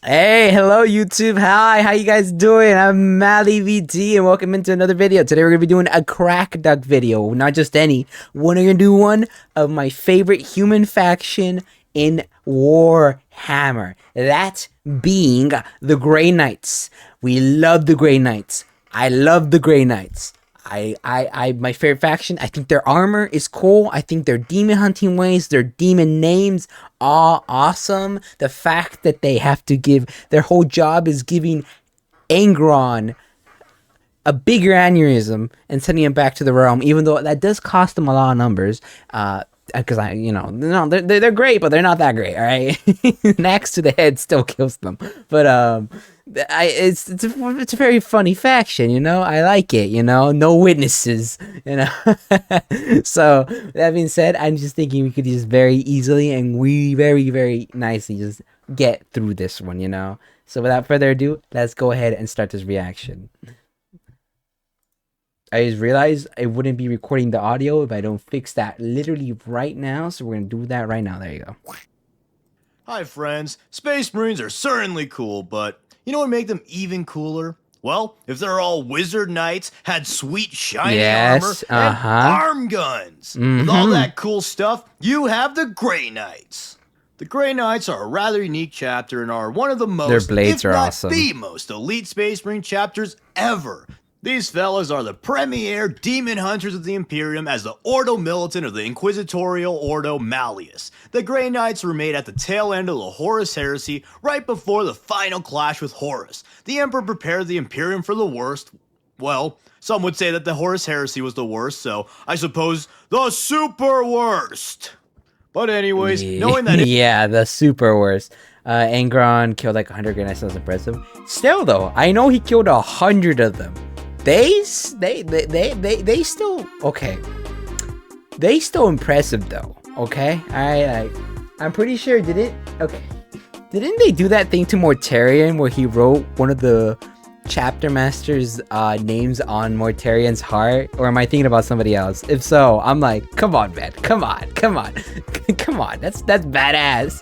Hey, hello YouTube. Hi, how you guys doing? I'm Malli VT and welcome into another video. Today we're gonna be doing a crack duck video, not just any. We're gonna do one of my favorite human faction in Warhammer. That being the Grey Knights. We love the Grey Knights. I love the Grey Knights. My favorite faction. I think their armor is cool. I think their demon hunting ways, their demon names are awesome. The fact that they have to give, their whole job is giving Angron a bigger aneurysm and sending him back to the realm, even though that does cost them a lot of numbers. Because no, they're great, but they're not that great. All right, next to the head still kills them, but it's a very funny faction, you know. I like it, you know. No witnesses, you know. So that being said, I'm just thinking we could just very easily and very nicely just get through this one, you know. So without further ado, let's go ahead and start this reaction. I just realized I wouldn't be recording the audio if I don't fix that literally right now. So we're going to do that right now. There you go. Hi friends, Space Marines are certainly cool, but you know what would make them even cooler? Well, if they're all wizard knights, had sweet shiny armor, and arm guns. With all that cool stuff, you have the Grey Knights. The Grey Knights are a rather unique chapter and are one of the most, their blades if are not awesome, the most elite Space Marine chapters ever. These fellas are the premier demon hunters of the Imperium as the Ordo Militant of the Inquisitorial Ordo Malleus. The Grey Knights were made at the tail end of the Horus Heresy, right before the final clash with Horus. The Emperor prepared the Imperium for the worst. Well, some would say that the Horus Heresy was the worst, so I suppose the super worst. But anyways, knowing that yeah, the super worst. Angron killed like 100 Grey Knights, so that's impressive. Still though, I know he killed 100 of them. They still okay. They still impressive though. Okay, I'm pretty sure didn't they do that thing to Mortarion where he wrote one of the chapter masters' names on Mortarion's heart? Or am I thinking about somebody else? If so, I'm like, come on, man, come on. That's badass.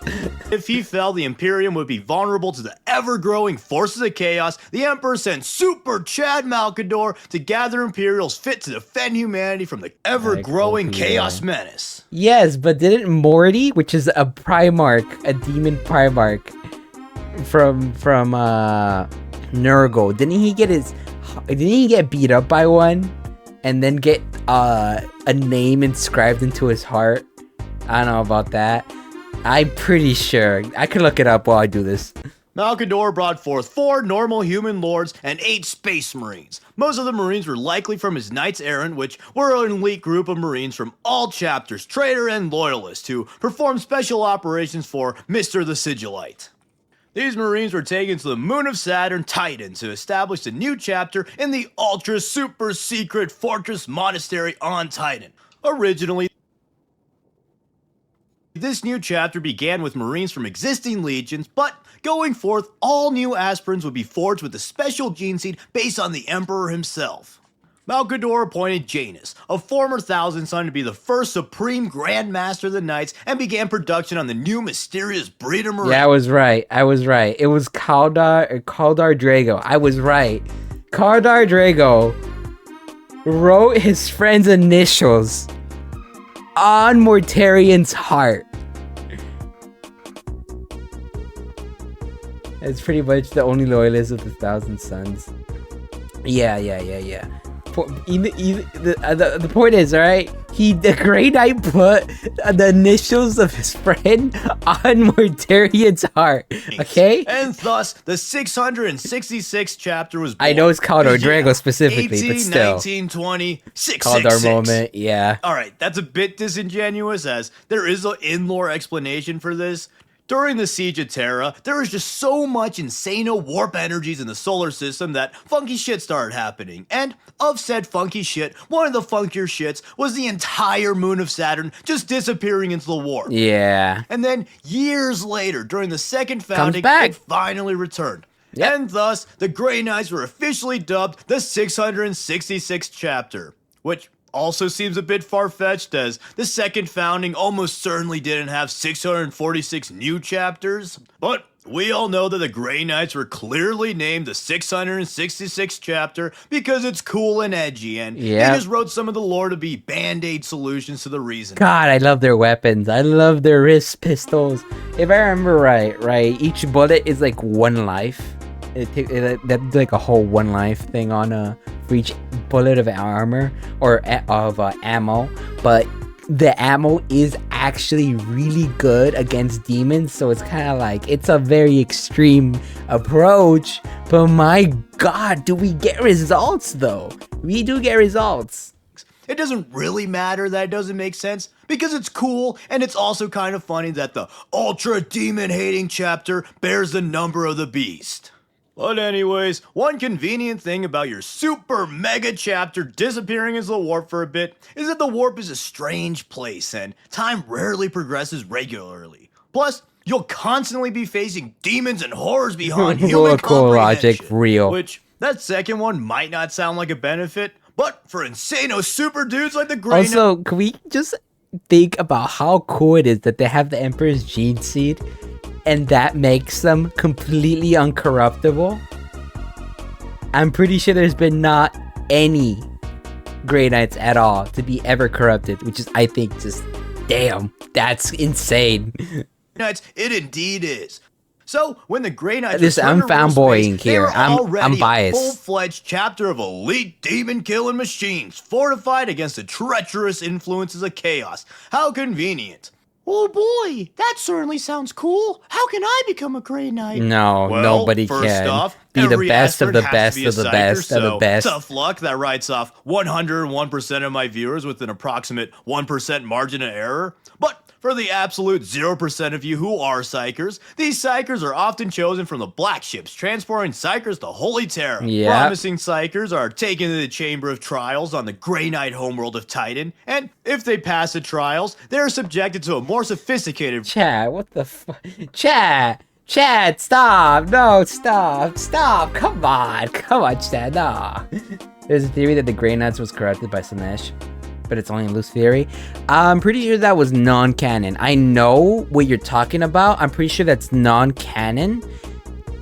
If he fell, the Imperium would be vulnerable to the ever-growing forces of chaos. The Emperor sent Super Chad Malkador to gather Imperials fit to defend humanity from the ever-growing chaos menace. Yes, but didn't Morty, which is a Primarch, a demon Primarch from Nurgle, didn't he get beat up by one and then get a name inscribed into his heart? I don't know about that. I'm pretty sure. I can look it up while I do this. Malkador brought forth 4 normal human lords and 8 space marines. Most of the marines were likely from his Knights Errant, which were an elite group of marines from all chapters, traitor and loyalist, who performed special operations for Mr. the Sigillite. These marines were taken to the moon of Saturn, Titan, to establish a new chapter in the ultra super secret fortress monastery on Titan. Originally, this new chapter began with marines from existing legions, but going forth, all new aspirants would be forged with a special gene seed based on the Emperor himself. Malkador appointed Janus, a former Thousand Son, to be the first Supreme Grand Master of the Knights and began production on the new mysterious breed of Marine. Yeah, I was right. It was Kaldar Drago. I was right. Kaldar Drago wrote his friend's initials on Mortarion's heart. It's pretty much the only loyalist of the Thousand Sons. Yeah. The point is, alright, the Grey Knight put the initials of his friend on Mortarion's heart, okay? And thus, the 666th chapter was born. I know it's Kaldar Drago specifically, 18, but still. 19, 20, 666. Kaldar moment, yeah. Alright, that's a bit disingenuous, as there is an in-lore explanation for this. During the Siege of Terra, there was just so much insano warp energies in the solar system that funky shit started happening. And of said funky shit, one of the funkier shits was the entire moon of Saturn just disappearing into the warp. Yeah. And then years later, during the second founding, it finally returned. Yep. And thus, the Grey Knights were officially dubbed the 666th chapter, which also seems a bit far-fetched, as the second founding almost certainly didn't have 646 new chapters, but we all know that the Grey Knights were clearly named the 666th chapter because it's cool and edgy, and they just wrote some of the lore to be band-aid solutions to the reason. God, I love their weapons. I love their wrist pistols. If I remember right, each bullet is like 1 life. That's like a whole 1 life thing on for each bullet of armor or of ammo, but the ammo is actually really good against demons, so it's kind of like, it's a very extreme approach, but my god, do we get results though? We do get results. It doesn't really matter that it doesn't make sense, because it's cool, and it's also kind of funny that the ultra demon hating chapter bears the number of the beast. But anyways, one convenient thing about your super mega chapter disappearing into the warp for a bit is that the warp is a strange place and time rarely progresses regularly. Plus, you'll constantly be facing demons and horrors beyond human comprehension. Logic, real. Which, that second one might not sound like a benefit, but for insano super dudes like the Grey Knight... Also, can we just think about how cool it is that they have the Emperor's Gene Seed, and that makes them completely uncorruptible? I'm pretty sure there's been not any Grey Knights at all to be ever corrupted, which is, I think, just, damn, that's insane. Knights, it indeed is. So, when the Grey Knights I'm fanboying here. I'm biased. Full-fledged chapter of elite demon-killing machines, fortified against the treacherous influences of chaos. How convenient. Oh boy, that certainly sounds cool. How can I become a Grey Knight? No, well, nobody first can. Off, be the best of the best of the best of the best. Tough luck, that writes off 101% of my viewers with an approximate 1% margin of error. But for the absolute 0% of you who are psychers, these psychers are often chosen from the black ships, transporting psychers to Holy Terra. Promising psychers are taken to the Chamber of Trials on the Grey Knight homeworld of Titan, and if they pass the trials, they are subjected to a more sophisticated... Chad, what the fuck? Chad, stop! No, stop! Come on, Chad, no. There's a theory that the Grey Knights was corrupted by Slanesh, but it's only a loose theory. I'm pretty sure that was non-canon. I know what you're talking about. I'm pretty sure that's non-canon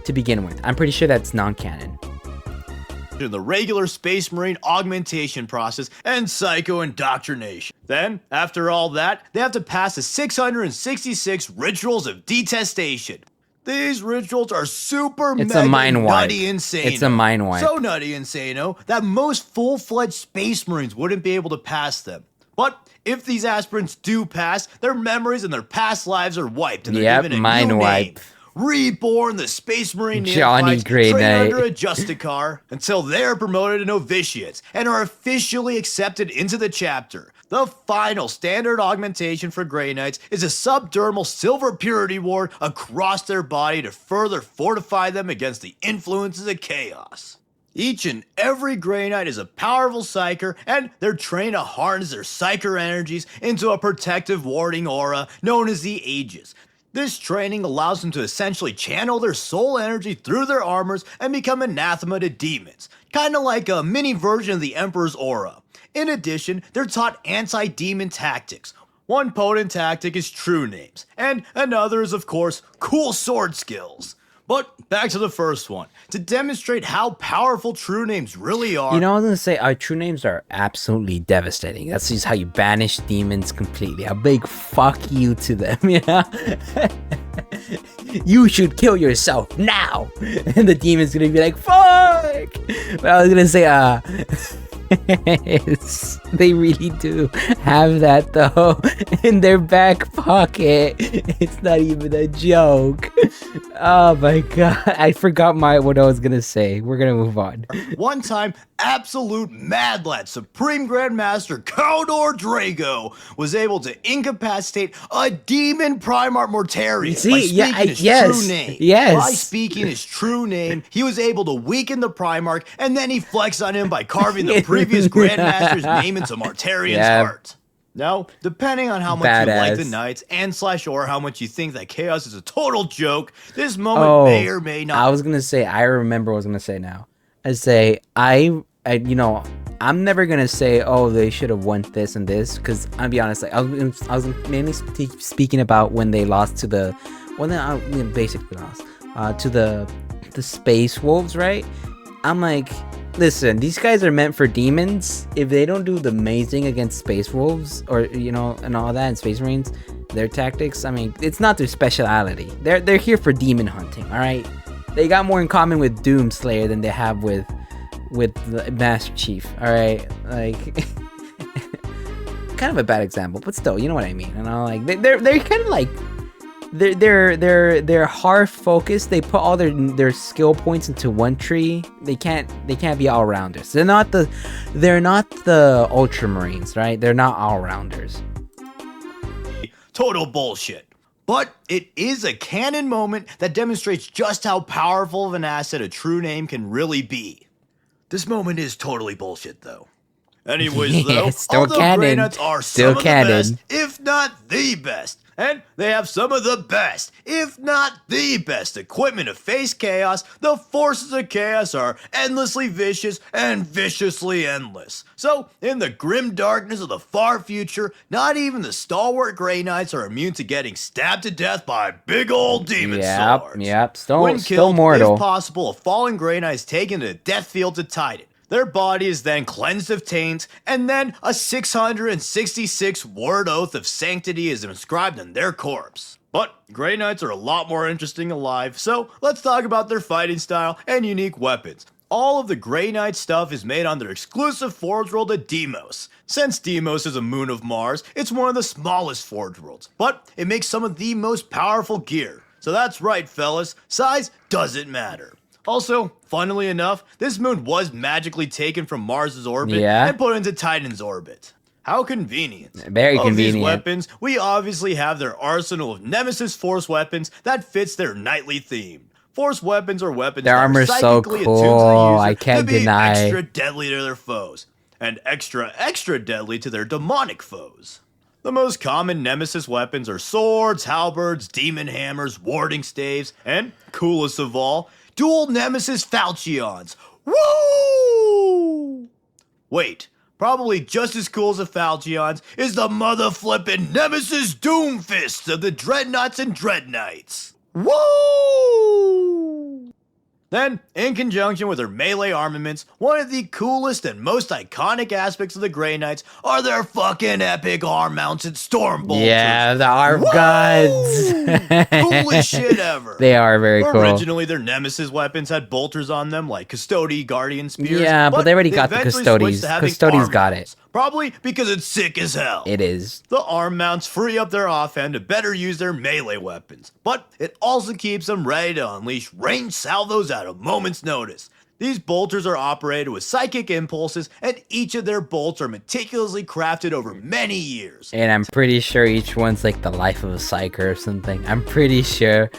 to begin with. I'm pretty sure that's non-canon. The regular Space Marine augmentation process and psycho indoctrination. Then, after all that, they have to pass the 666 rituals of detestation. These rituals are super mega nutty insane. It's a mind wipe. So nutty insano that most full-fledged Space Marines wouldn't be able to pass them. But if these aspirants do pass, their memories and their past lives are wiped, and they're given a new name. Reborn, the Space Marine neophytes train under a Justicar until they're promoted to novitiates and are officially accepted into the chapter. The final standard augmentation for Grey Knights is a subdermal silver purity ward across their body to further fortify them against the influences of chaos. Each and every Grey Knight is a powerful psyker, and they're trained to harness their psyker energies into a protective warding aura known as the Aegis. This training allows them to essentially channel their soul energy through their armors and become anathema to demons, kinda like a mini version of the Emperor's aura. In addition, they're taught anti-demon tactics. One potent tactic is true names, and another is, of course, cool sword skills. But back to the first one. To demonstrate how powerful true names really are... You know, I was gonna say, our true names are absolutely devastating. That's just how you banish demons completely. A big fuck you to them, you know? You should kill yourself now! And the demon's gonna be like, fuck! But I was gonna say, they really do have that though in their back pocket. It's not even a joke. Oh my god, I forgot what I was gonna say. We're gonna move on. One time, absolute mad lad Supreme Grandmaster Khaldor Drago was able to incapacitate a demon Primarch Mortarion by speaking his true name. He was able to weaken the Primarch, and then he flexed on him by carving the previous Grandmaster's name into Mortarion's heart. Now, depending on how much you like the Knights and / how much you think that chaos is a total joke, this moment may or may not. I was gonna say, I remember what I was gonna say now. I say, I I'm never gonna say, oh, they should have won this and this, because I'll be honest, like I was mainly speaking about when they lost to the, basically lost to the Space Wolves, right? I'm like, listen, these guys are meant for demons. If they don't do the amazing against Space Wolves, or and all that, and Space Marines, their tactics, I mean, it's not their speciality. They're here for demon hunting, all right? They got more in common with Doomslayer than they have with the Master Chief, all right? Like, kind of a bad example, but still, you know what I mean. Like they're kind of like they're hard focused. They put all their skill points into one tree. They can't be all rounders. They're not the Ultramarines, right? They're not all rounders. Total bullshit. But it is a canon moment that demonstrates just how powerful of an asset a true name can really be. This moment is totally bullshit, though. Anyways, though, still canon. Grey Knights are Still some of canon. the best, if not the best. And they have some of the best, if not the best, equipment to face chaos. The forces of chaos are endlessly vicious and viciously endless. So, in the grim darkness of the far future, not even the stalwart Grey Knights are immune to getting stabbed to death by big old demon swords. Yep, When still killed, mortal. if possible, a fallen Grey Knight is taken to the death field to Titan. Their body is then cleansed of taint, and then a 666 word oath of sanctity is inscribed on their corpse. But Grey Knights are a lot more interesting alive, so let's talk about their fighting style and unique weapons. All of the Grey Knight stuff is made on their exclusive Forge World at Deimos. Since Deimos is a moon of Mars, it's one of the smallest Forge Worlds, but it makes some of the most powerful gear. So that's right, fellas, size doesn't matter. Also, funnily enough, this moon was magically taken from Mars's orbit and put into Titan's orbit. How convenient. Very convenient. These weapons, we obviously have their arsenal of Nemesis Force weapons that fits their knightly theme. Force weapons are weapons their that armor's are so psychically cool. attuned to the user I can't to be deny. extra deadly to their foes, and extra deadly to their demonic foes. The most common Nemesis weapons are swords, halberds, demon hammers, warding staves, and, coolest of all, dual Nemesis falchions. Woo! Wait, probably just as cool as the falchions is the mother-flippin' Nemesis Doomfists of the Dreadnoughts and Dreadknights. Woo! Then, in conjunction with their melee armaments, one of the coolest and most iconic aspects of the Grey Knights are their fucking epic arm-mounted storm bolters. Yeah, the arm guns. Coolest shit ever. They are very cool. Originally, their Nemesis weapons had bolters on them, like Custodi Guardian Spears. Yeah, but they already got the eventually Custodies. switched to having Custodies arm got mounts. it. Probably because it's sick as hell. It is. The arm mounts free up their offhand to better use their melee weapons, but it also keeps them ready to unleash ranged salvos at a moment's notice. These bolters are operated with psychic impulses, and each of their bolts are meticulously crafted over many years. And I'm pretty sure each one's like the life of a psyker or something. I'm pretty sure.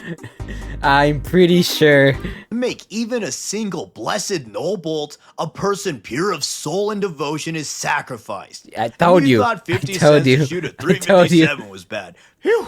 I'm pretty sure. To make even a single blessed null bolt, a person pure of soul and devotion is sacrificed. I told you. Thought 50 I told cents you. to shoot a I told you. 357 was bad. Phew.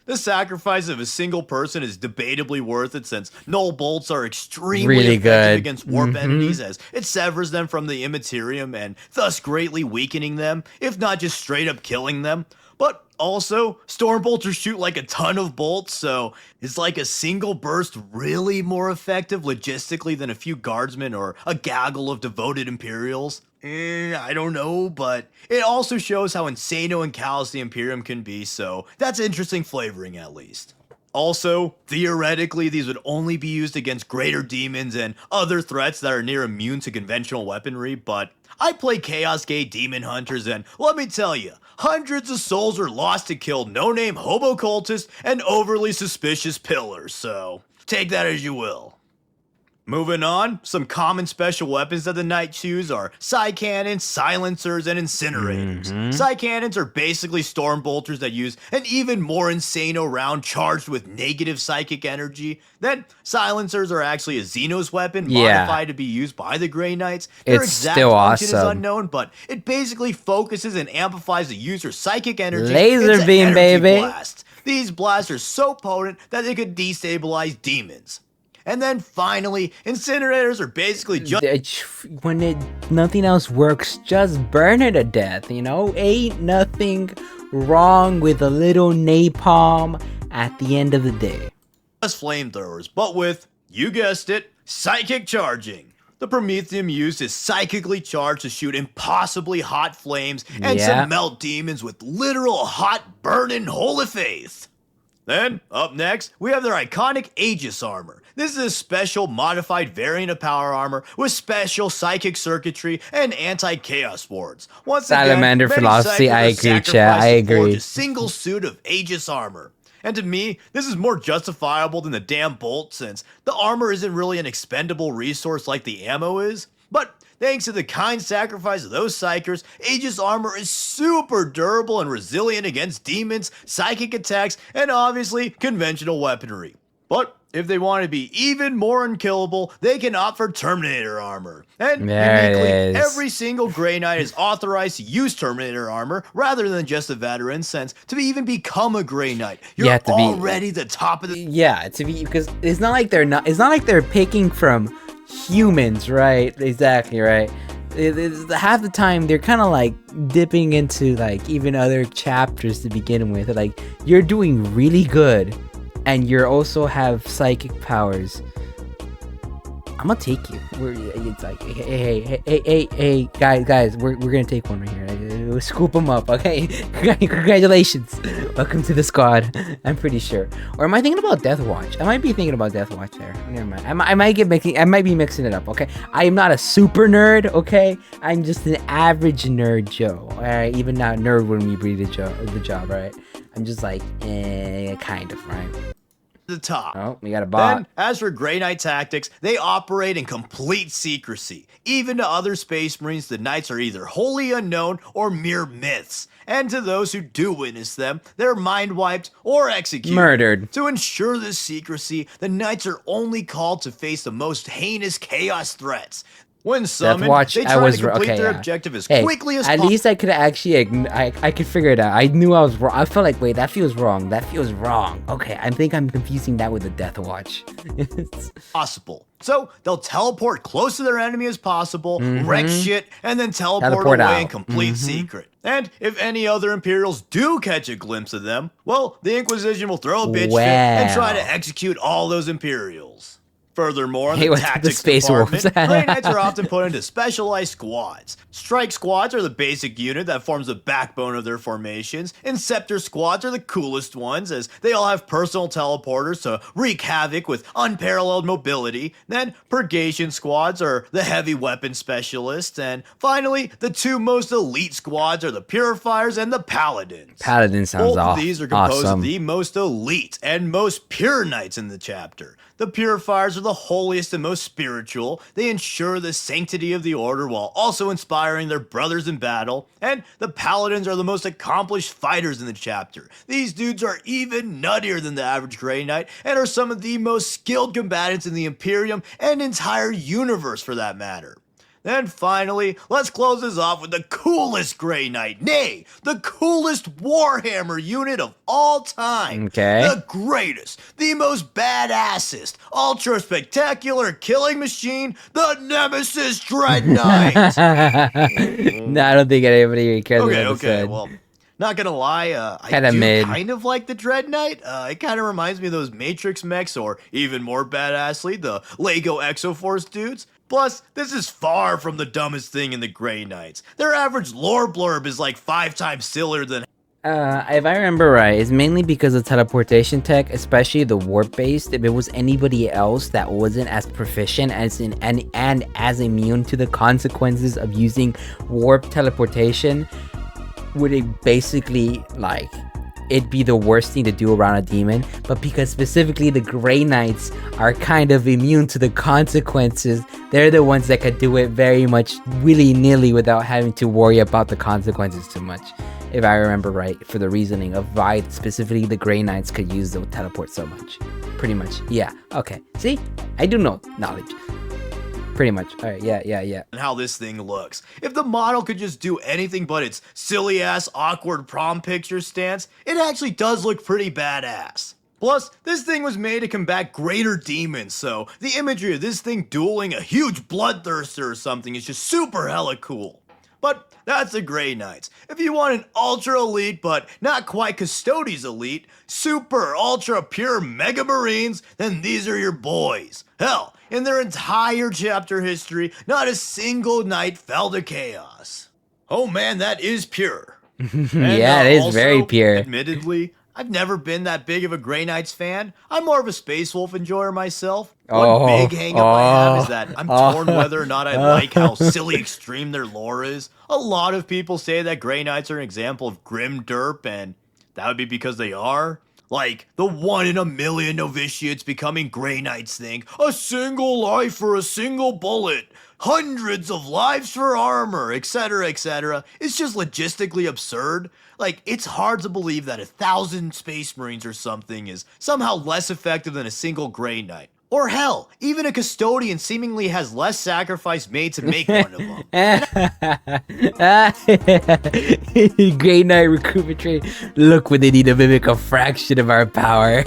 The sacrifice of a single person is debatably worth it, since null bolts are extremely Really effective good. against warp entities, as it severs them from the immaterium and thus greatly weakening them, if not just straight up killing them. But also, storm bolters shoot like a ton of bolts, so is like a single burst really more effective logistically than a few guardsmen or a gaggle of devoted Imperials? I don't know, but it also shows how insano and callous the Imperium can be, so that's interesting flavoring at least. Also, theoretically, these would only be used against greater demons and other threats that are near immune to conventional weaponry, but I play Chaos Gate Demon Hunters, and let me tell you, hundreds of souls are lost to kill no-name hobo cultists and overly suspicious pillars, so take that as you will. Moving on, some common special weapons that the Knights use are side cannons, silencers, and incinerators. Side cannons are basically storm bolters that use an even more insano round charged with negative psychic energy. Then, silencers are actually a Xenos weapon modified to be used by the Grey Knights. Their It's exact still function is awesome. unknown, but it basically focuses and amplifies the user's psychic energy Laser into beam, energy baby. blasts. These blasts are so potent that they could destabilize demons. And then finally, incinerators are basically just When nothing else works, just burn it to death, you know? Ain't nothing wrong with a little napalm at the end of the day. flamethrowers, but with, you guessed it, psychic charging. The Promethium used is psychically charged to shoot impossibly hot flames and to melt demons with literal hot burning holy faith. Then, up next, we have their iconic Aegis armor. This is a special modified variant of power armor with special psychic circuitry and anti-chaos wards. Once Salamander again, philosophy, I agree, chat, I agree. A single suit of Aegis armor. And to me, this is more justifiable than the damn bolt, since the armor isn't really an expendable resource like the ammo is. But thanks to the kind sacrifice of those psychers, Aegis armor is super durable and resilient against demons, psychic attacks, and obviously conventional weaponry. But if they want to be even more unkillable, they can opt for Terminator armor. And uniquely, every single Grey Knight is authorized to use Terminator armor rather than just a veteran, since to even become a Grey Knight, you're already the top of the— Yeah, to be, because it's not like they're picking from humans, right? Exactly, right. Half the time they're kind of like dipping into like even other chapters to begin with. Like, you're doing really good and you also have psychic powers. I'm gonna take you. It's like, hey, guys, we're gonna take one right here. Scoop them up, okay? Congratulations, welcome to the squad. I'm pretty sure. Or am I thinking about Death Watch? I might be thinking about Death Watch there. Never mind. I might be mixing it up. Okay, I am not a super nerd. Okay, I'm just an average nerd Joe. All right, even not nerd when we breed the job. Right? I'm just like, kind of, right? The top. Oh, we got a bot. Then, as for Grey Knight tactics, they operate in complete secrecy. Even to other Space Marines, the Knights are either wholly unknown or mere myths. And to those who do witness them, they're mind-wiped or executed. Murdered. To ensure this secrecy, the Knights are only called to face the most heinous chaos threats. When summoned, they try to complete their objective as quickly as possible. At least I could actually, I could figure it out. I knew I was wrong. I felt like, wait, that feels wrong. That feels wrong. Okay, I think I'm confusing that with the Death Watch. Possible. So they'll teleport close to their enemy as possible, wreck shit, and then teleport away in complete secret. And if any other Imperials do catch a glimpse of them, well, the Inquisition will throw a bitch fit and try to execute all those Imperials. Furthermore, in the tactics department, Grey Knights are often put into specialized squads. Strike squads are the basic unit that forms the backbone of their formations. Inceptor squads are the coolest ones, as they all have personal teleporters to wreak havoc with unparalleled mobility. Then, Purgation squads are the heavy weapon specialists. And finally, the two most elite squads are the Purifiers and the Paladins. Paladin sounds awesome. Both of these are composed of the most elite and most pure Knights in the chapter. The Purifiers are the holiest and most spiritual. They ensure the sanctity of the order while also inspiring their brothers in battle. And the Paladins are the most accomplished fighters in the chapter. These dudes are even nuttier than the average Grey Knight and are some of the most skilled combatants in the Imperium and entire universe for that matter. Then finally, let's close this off with the coolest Grey Knight, nay, the coolest Warhammer unit of all time. Okay. The greatest, the most badassest, ultra spectacular killing machine, the Nemesis Dread Knight. No, I don't think anybody cares what I said. Well, not gonna lie, I do kind of like the Dread Knight. It kind of reminds me of those Matrix mechs, or even more badassly, the Lego Exoforce dudes. Plus, this is far from the dumbest thing in the Grey Knights. Their average lore blurb is like 5 times sillier than— if I remember right, it's mainly because of teleportation tech, especially the warp-based. If it was anybody else that wasn't as proficient and as immune to the consequences of using warp teleportation, would it basically, like, it'd be the worst thing to do around a demon. But because specifically the Grey Knights are kind of immune to the consequences, they're the ones that could do it very much willy-nilly without having to worry about the consequences too much. If I remember right, for the reasoning of why specifically the Grey Knights could use the teleport so much. Pretty much, yeah. Okay, see? I do know knowledge. Pretty much. All right, yeah. And how this thing looks. If the model could just do anything but its silly-ass, awkward prom picture stance, it actually does look pretty badass. Plus, this thing was made to combat greater demons, so the imagery of this thing dueling a huge bloodthirster or something is just super hella cool. But that's the Grey Knights. If you want an ultra elite but not quite Custodes elite, super ultra pure mega marines, then these are your boys. Hell, in their entire chapter history, not a single knight fell to chaos. Oh man, that is pure. Yeah, it is also, very pure. Admittedly, I've never been that big of a Grey Knights fan. I'm more of a Space Wolf enjoyer myself. One big hang up I have is that I'm torn whether or not I like how silly extreme their lore is. A lot of people say that Grey Knights are an example of grim derp, and that would be because they are. Like, the 1 in a million novitiates becoming Grey Knights thing. A single life for a single bullet. Hundreds of lives for armor, etc., etc. It's just logistically absurd. Like, it's hard to believe that 1,000 Space Marines or something is somehow less effective than a single Grey Knight. Or hell, even a custodian seemingly has less sacrifice made to make one of them. Grey Knight recruitment trade. Look what they need to mimic a fraction of our power.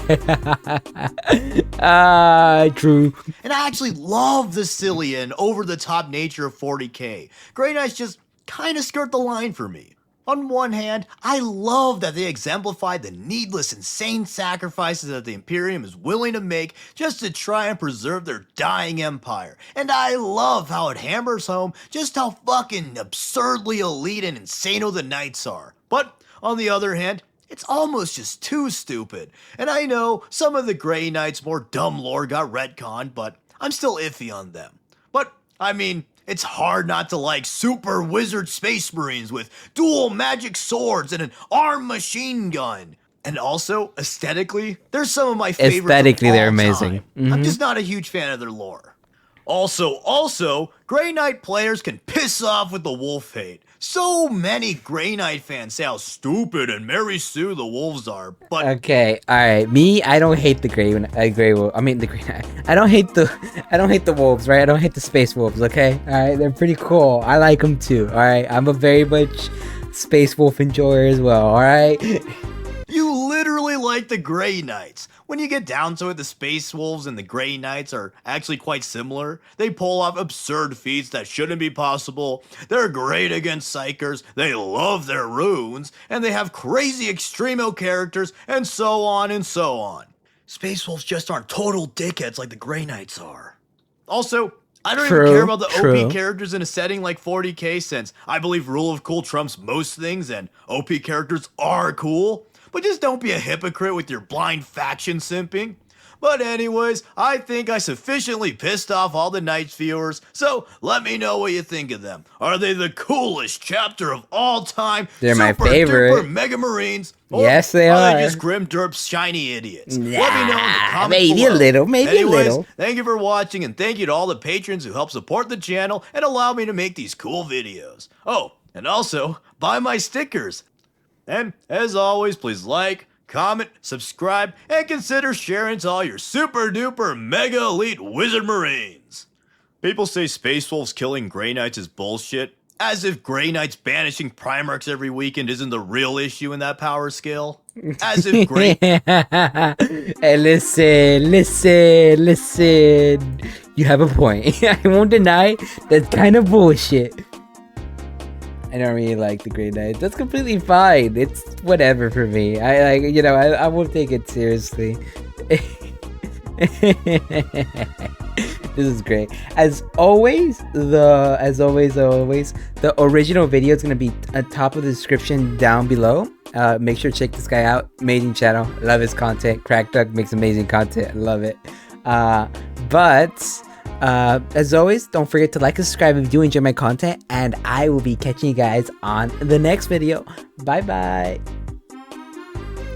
True. And I actually love the silly and over-the-top nature of 40k. Grey Knights just kinda skirt the line for me. On one hand, I love that they exemplified the needless, insane sacrifices that the Imperium is willing to make just to try and preserve their dying empire. And I love how it hammers home just how fucking absurdly elite and insano the Knights are. But on the other hand, it's almost just too stupid. And I know some of the Grey Knights' more dumb lore got retconned, but I'm still iffy on them. But, I mean, it's hard not to like super wizard space marines with dual magic swords and an armed machine gun. And also, aesthetically, they're some of my favorites. Aesthetically, they're time. amazing. I'm just not a huge fan of their lore. Also, Grey Knight players can piss off with the wolf hate. So many Grey Knight fans say how stupid and Mary Sue the wolves are, but Okay, all right. Me, I don't hate the Grey Wolf. I mean the Grey Knight. I don't hate the wolves, right? I don't hate the space wolves. Okay, all right. They're pretty cool. I like them too. All right. I'm a very much space wolf enjoyer as well. All right. you literally like the Grey Knights. When you get down to it, the Space Wolves and the Grey Knights are actually quite similar. They pull off absurd feats that shouldn't be possible. They're great against Psychers, they love their runes, and they have crazy Extremo characters, and so on and so on. Space Wolves just aren't total dickheads like the Grey Knights are. Also, I don't even care about the OP characters in a setting like 40k, since I believe rule of cool trumps most things, and OP characters are cool. But just don't be a hypocrite with your blind faction simping. But anyways, I think I sufficiently pissed off all the Knights viewers, so let me know what you think of them. Are they the coolest chapter of all time? They're my favorite. Super Mega Marines? Or yes, they are. They just grim derp shiny idiots? Nah, let me know in the comments maybe below. a little, maybe anyways, a little. Thank you for watching, and thank you to all the patrons who help support the channel and allow me to make these cool videos. Oh, and also, buy my stickers. And, as always, please like, comment, subscribe, and consider sharing to all your super duper mega elite wizard marines. People say Space Wolves killing Grey Knights is bullshit, as if Grey Knights banishing Primarchs every weekend isn't the real issue in that power scale. As if Grey... Hey, listen. You have a point. I won't deny that's kind of bullshit. I don't really like the Grey Knights. That's completely fine. It's whatever for me. I won't take it seriously. This is great. As always, the original video is gonna be at top of the description down below. Make sure to check this guy out. Amazing channel. Love his content. CrackDuck makes amazing content. I love it. As always, don't forget to like and subscribe if you enjoy my content, and I will be catching you guys on the next video. Bye bye.